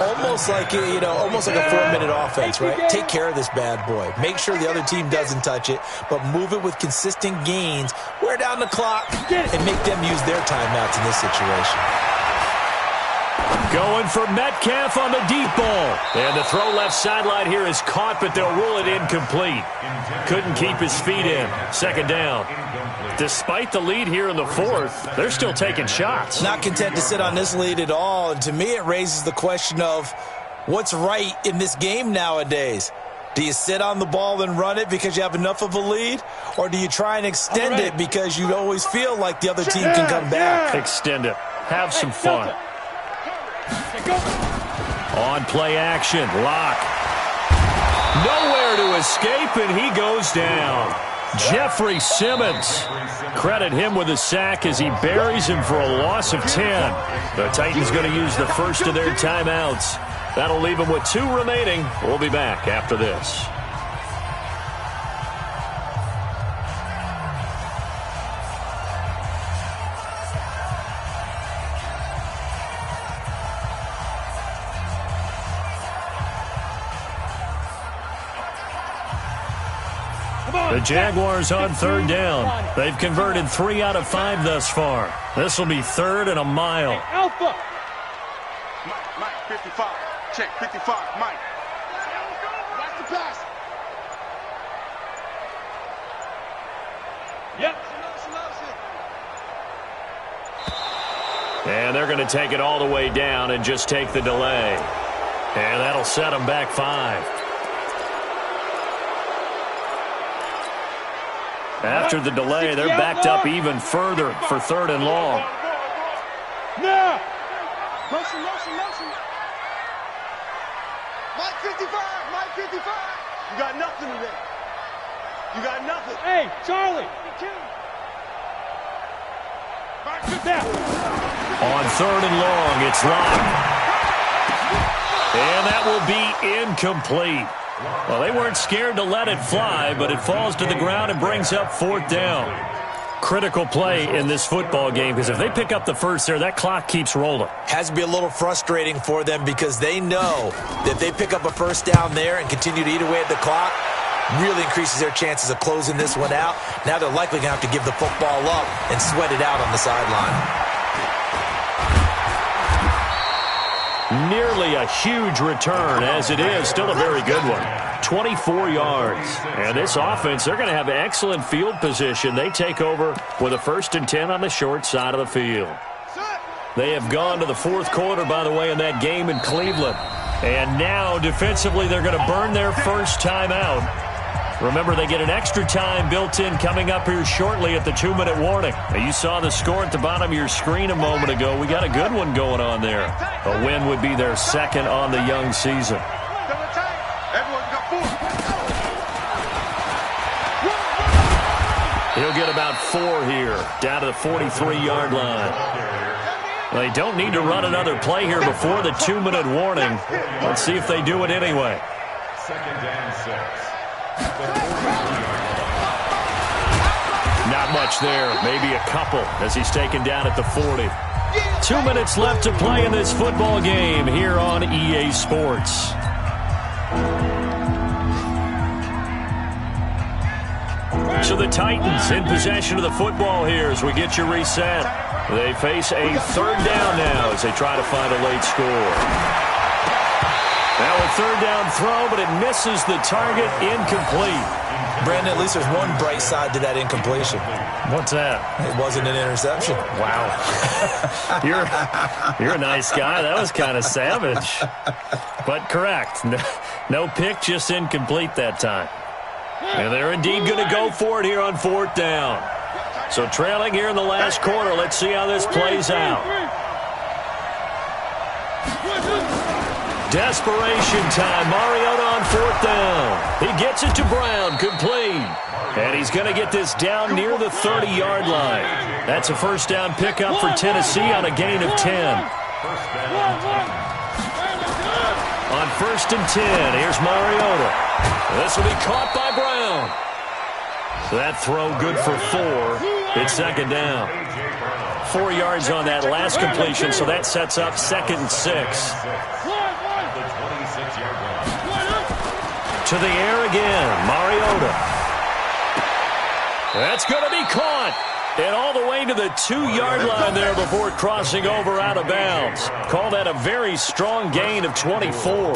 Speaker 6: almost like a 4-minute offense, right? Take care of this bad boy. Make sure the other team doesn't touch it, but move it with consistent gains, wear down the clock, and make them use their timeouts in this situation.
Speaker 4: Going for Metcalf on the deep ball. And the throw left sideline here is caught, but they'll rule it incomplete. Couldn't keep his feet in. 2nd down. Despite the lead here in the 4th, they're still taking shots.
Speaker 6: Not content to sit on this lead at all. And to me, it raises the question of what's right in this game nowadays. Do you sit on the ball and run it because you have enough of a lead? Or do you try and extend it because you always feel like the other team can come back?
Speaker 4: Extend it. Have some fun. On play action. Lock. Nowhere to escape, and he goes down. Jeffrey Simmons. Credit him with a sack as he buries him for a loss of 10. The Titans going to use the first of their timeouts. That'll leave them with 2 remaining. We'll be back after this. The Jaguars on 3rd down. They've converted 3 out of 5 thus far. This will be 3rd and a mile.
Speaker 2: Alpha.
Speaker 9: Mike, 55. Check, 55. Mike. Watch the pass.
Speaker 2: Yep.
Speaker 4: And they're going to take it all the way down and just take the delay. And that'll set them back 5. After the delay, they're backed up even further for 3rd and long.
Speaker 2: Now.
Speaker 9: Motion. Mike 55. Mike 55. You got nothing today. You got nothing.
Speaker 2: Hey, Charlie. Now.
Speaker 4: On 3rd and long, it's locked. And that will be incomplete. Well, they weren't scared to let it fly, but it falls to the ground and brings up 4th down. Critical play in this football game because if they pick up the first there, that clock keeps rolling.
Speaker 6: Has to be a little frustrating for them because they know that if they pick up a first down there and continue to eat away at the clock, really increases their chances of closing this one out. Now they're likely going to have to give the football up and sweat it out on the sideline.
Speaker 4: Nearly a huge return, as it is. Still a very good one. 24 yards. And this offense, they're going to have excellent field position. They take over with a 1st and 10 on the short side of the field. They have gone to the 4th quarter, by the way, in that game in Cleveland. And now, defensively, they're going to burn their first timeout. Remember, they get an extra time built in coming up here shortly at the 2-minute warning. Now, you saw the score at the bottom of your screen a moment ago. We got a good one going on there. A win would be their 2nd on the young season.
Speaker 9: Everyone got 4.
Speaker 4: He'll get about 4 here, down to the 43-yard line. They don't need to run another play here before the 2-minute warning. Let's see if they do it anyway.
Speaker 7: 2nd and 6.
Speaker 4: Not much there. Maybe a couple as he's taken down at the 40. 2 minutes left to play in this football game here on EA Sports. So the Titans in possession of the football here as we get you reset. They face a third down now as they try to find a late score. Now a third down throw, but it misses the target, incomplete.
Speaker 6: Brandon, at least there's one bright side to that incompletion.
Speaker 4: What's that?
Speaker 6: It wasn't an interception.
Speaker 4: Wow. You're a nice guy. That was kind of savage. But correct. No pick, just incomplete that time. And they're indeed going to go for it here on fourth down. So trailing here in the last quarter. Let's see how this plays out. Desperation time. Mariota on fourth down. He gets it to Brown. Complete. And he's going to get this down near the 30-yard line. That's a first down pickup for Tennessee on a gain of 10. On first and 10, here's Mariota. This will be caught by Brown. So that throw good for 4. It's second down. 4 yards on that last completion, so that sets up second and 6. To the air again, Mariota. That's going to be caught. And all the way to the 2-yard line there before crossing over out of bounds. Call that a very strong gain of 24.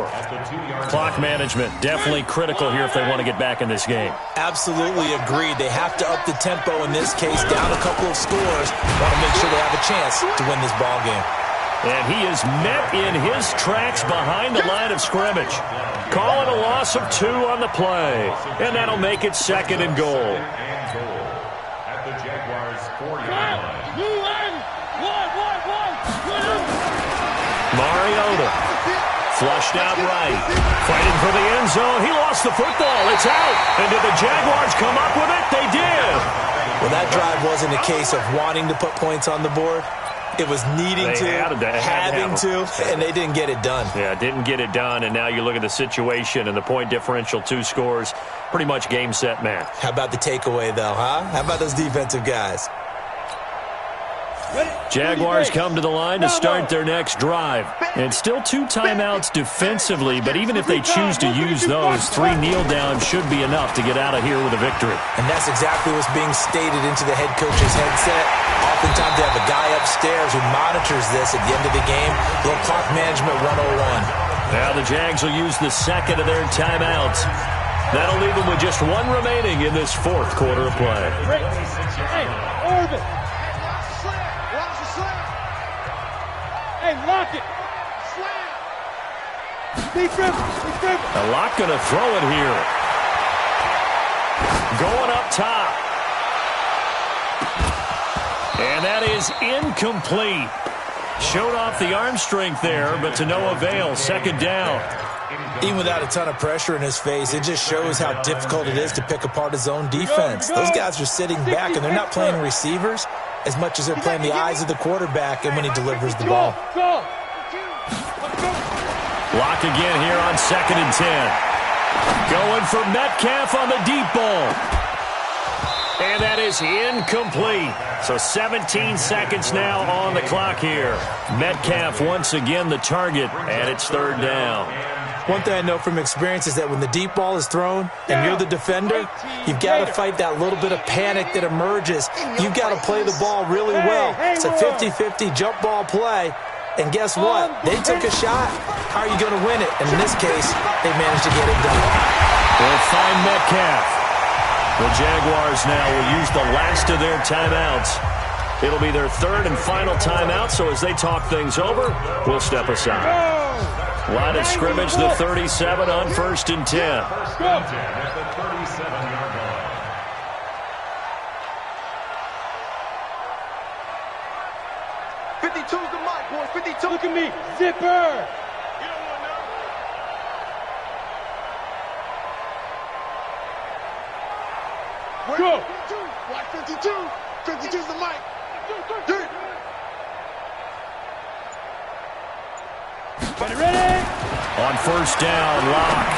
Speaker 4: Clock management definitely critical here if they want to get back in this game.
Speaker 6: Absolutely agreed. They have to up the tempo in this case, down a couple of scores. Want to make sure they have a chance to win this ball game.
Speaker 4: And he is met in his tracks behind the line of scrimmage. Call it a loss of 2 on the play. And that'll make it second and goal. Mariota flushed out right, fighting for the end zone. He lost the football. It's out. And did the Jaguars come up with it? They did.
Speaker 6: Well, that drive wasn't a case of wanting to put points on the board. It was needing having to, and they didn't get it done.
Speaker 4: Yeah, didn't get it done, and now you look at the situation and the point differential, 2 scores, pretty much game, set, match.
Speaker 6: How about the takeaway, though, huh? How about those defensive guys?
Speaker 4: Jaguars come to the line to start their next drive. And still 2 timeouts defensively, but even if they choose to use those, 3 kneel downs should be enough to get out of here with a victory.
Speaker 6: And that's exactly what's being stated into the head coach's headset. Oftentimes they have a guy upstairs who monitors this at the end of the game. Little clock management 101.
Speaker 4: Now the Jags will use the second of their timeouts. That'll leave them with just 1 remaining in this fourth quarter of play.
Speaker 2: Hey, Orbit. Hey, lock it.
Speaker 4: A lot going to throw it here. Going up top. And that is incomplete. Showed off the arm strength there, but to no avail. Second down.
Speaker 6: Even without a ton of pressure in his face, it just shows how difficult it is to pick apart his own defense. Those guys are sitting back, and they're not playing receivers as much as they're playing the eyes of the quarterback and when he delivers the ball.
Speaker 4: Block again here on second and 10. Going for Metcalf on the deep ball. And that is incomplete. So 17 seconds now on the clock here. Metcalf once again the target, and it's third down.
Speaker 6: One thing I know from experience is that when the deep ball is thrown and you're the defender, you've got to fight that little bit of panic that emerges. You've got to play the ball really well. It's a 50-50 jump ball play. And guess what? They took a shot. How are you going to win it? And in this case, they managed to get it done.
Speaker 4: They'll find Metcalf. The Jaguars now will use the last of their timeouts. It'll be their third and final timeout, so as they talk things over, we'll step aside. Line of scrimmage, the 37 on first and 10.
Speaker 7: First and 10 at the 37-yard line.
Speaker 2: Look at me, zipper! Go!
Speaker 9: Watch 52. 52's the mic. Get it.
Speaker 2: Ready?
Speaker 4: On first down, Locke.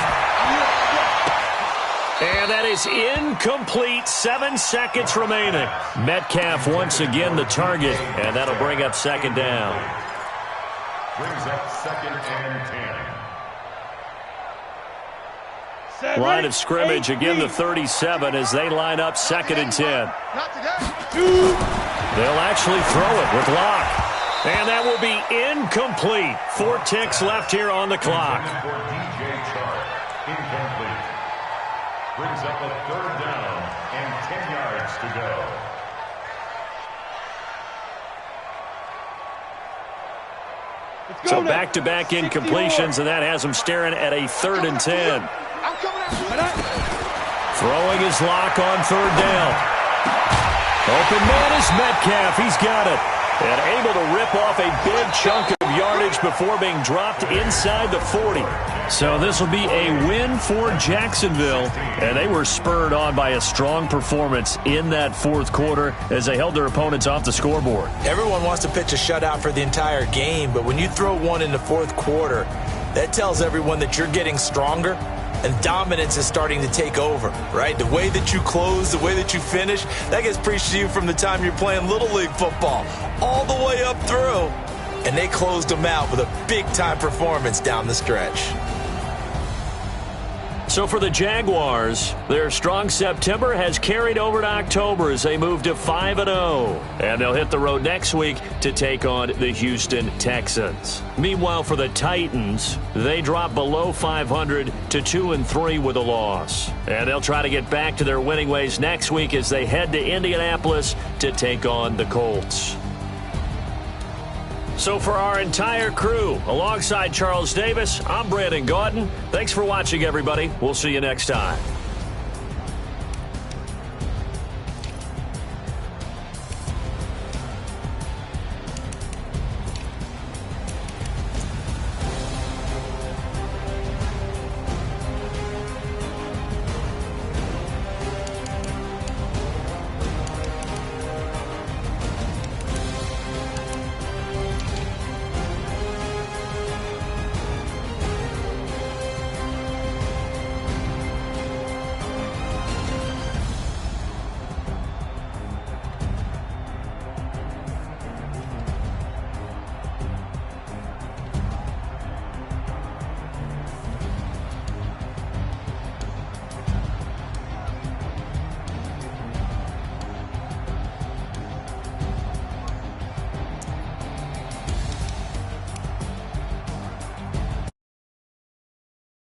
Speaker 4: And that is incomplete. 7 seconds remaining. Metcalf once again the target, and that'll bring up second down.
Speaker 7: Brings up second and 10.
Speaker 4: Line of scrimmage again, the 37 as they line up second and 10. They'll actually throw it with Locke. And that will be incomplete. 4 ticks left here on the clock.
Speaker 7: Incomplete. Brings up a third down and 10 yards to go.
Speaker 4: So back-to-back incompletions, and that has them staring at a 3rd and 10. Throwing his Lock on 3rd down. Open man is Metcalf. He's got it. And able to rip off a big chunk of yardage before being dropped inside the 40. So this will be a win for Jacksonville. And they were spurred on by a strong performance in that 4th quarter as they held their opponents off the scoreboard.
Speaker 6: Everyone wants to pitch a shutout for the entire game, but when you throw one in the 4th quarter, that tells everyone that you're getting stronger and dominance is starting to take over, right? The way that you close, the way that you finish, that gets preached to you from the time you're playing Little League football all the way up through. And they closed them out with a big-time performance down the stretch.
Speaker 4: So for the Jaguars, their strong September has carried over to October as they move to 5-0. And they'll hit the road next week to take on the Houston Texans. Meanwhile, for the Titans, they drop below 500 to 2-3 with a loss. And they'll try to get back to their winning ways next week as they head to Indianapolis to take on the Colts. So for our entire crew, alongside Charles Davis, I'm Brandon Gaudin. Thanks for watching, everybody. We'll see you next time.